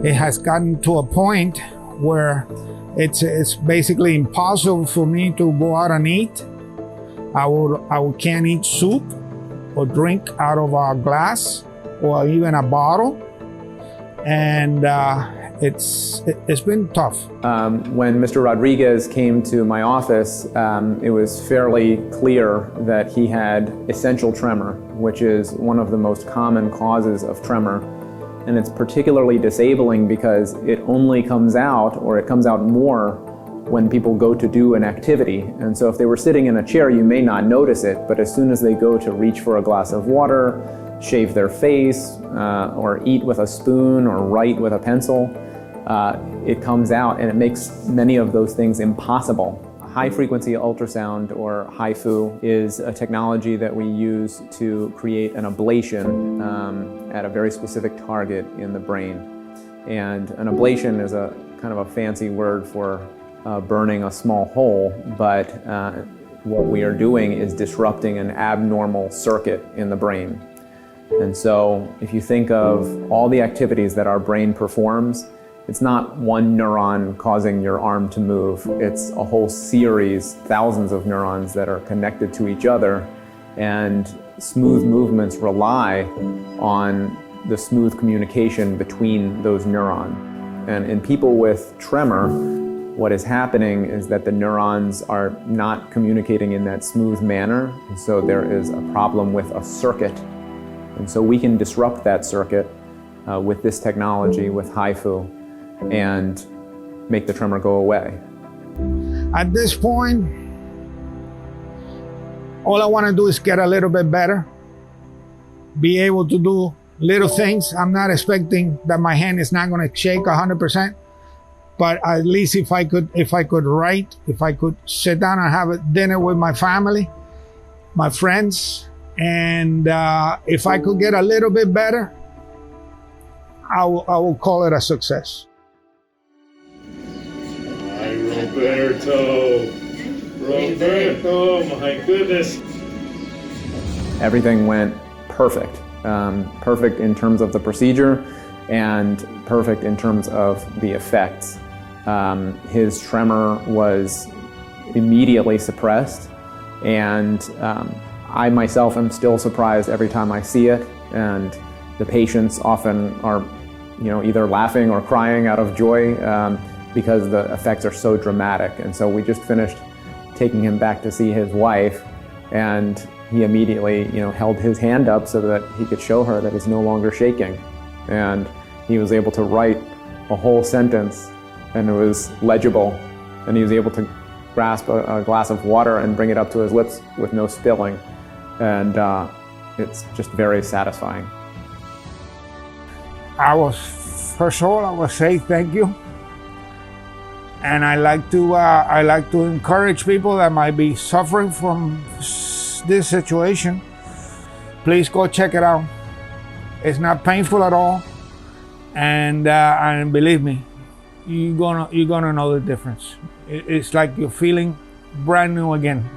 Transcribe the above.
It has gotten to a point where it's basically impossible for me to go out and eat. I can't eat soup or drink out of a glass or even a bottle. And it's been tough. When Mr. Rodriguez came to my office, it was fairly clear that he had essential tremor, which is one of the most common causes of tremor. And it's particularly disabling because it only comes out, or it comes out more, when people go to do an activity. And so if they were sitting in a chair, you may not notice it, but as soon as they go to reach for a glass of water, shave their face, or eat with a spoon, or write with a pencil, it comes out, and it makes many of those things impossible. High-frequency ultrasound, or HiFU, is a technology that we use to create an ablation at a very specific target in the brain. And an ablation is a kind of a fancy word for burning a small hole, but what we are doing is disrupting an abnormal circuit in the brain. And so if you think of all the activities that our brain performs, it's not one neuron causing your arm to move. It's a whole series, thousands of neurons that are connected to each other, and smooth movements rely on the smooth communication between those neurons. And in people with tremor, what is happening is that the neurons are not communicating in that smooth manner, and so there is a problem with a circuit. And so we can disrupt that circuit with this technology, with HiFU, and make the tremor go away. At this point, all I want to do is get a little bit better, be able to do little things. I'm not expecting that my hand is not going to shake 100%, but at least if I could write, if I could sit down and have a dinner with my family, my friends, and if I could get a little bit better, I will call it a success. Hi, Roberto, my goodness. Everything went perfect. Perfect in terms of the procedure and perfect in terms of the effects. His tremor was immediately suppressed, and I myself am still surprised every time I see it, and the patients often are either laughing or crying out of joy because the effects are so dramatic. And so we just finished taking him back to see his wife, and he immediately held his hand up so that he could show her that he's no longer shaking. And he was able to write a whole sentence, and it was legible, and he was able to grasp a glass of water and bring it up to his lips with no spilling. And it's just very satisfying. First of all, I will say thank you. And I like to encourage people that might be suffering from this situation. Please go check it out. It's not painful at all, and believe me, you're gonna know the difference. It's like you're feeling brand new again.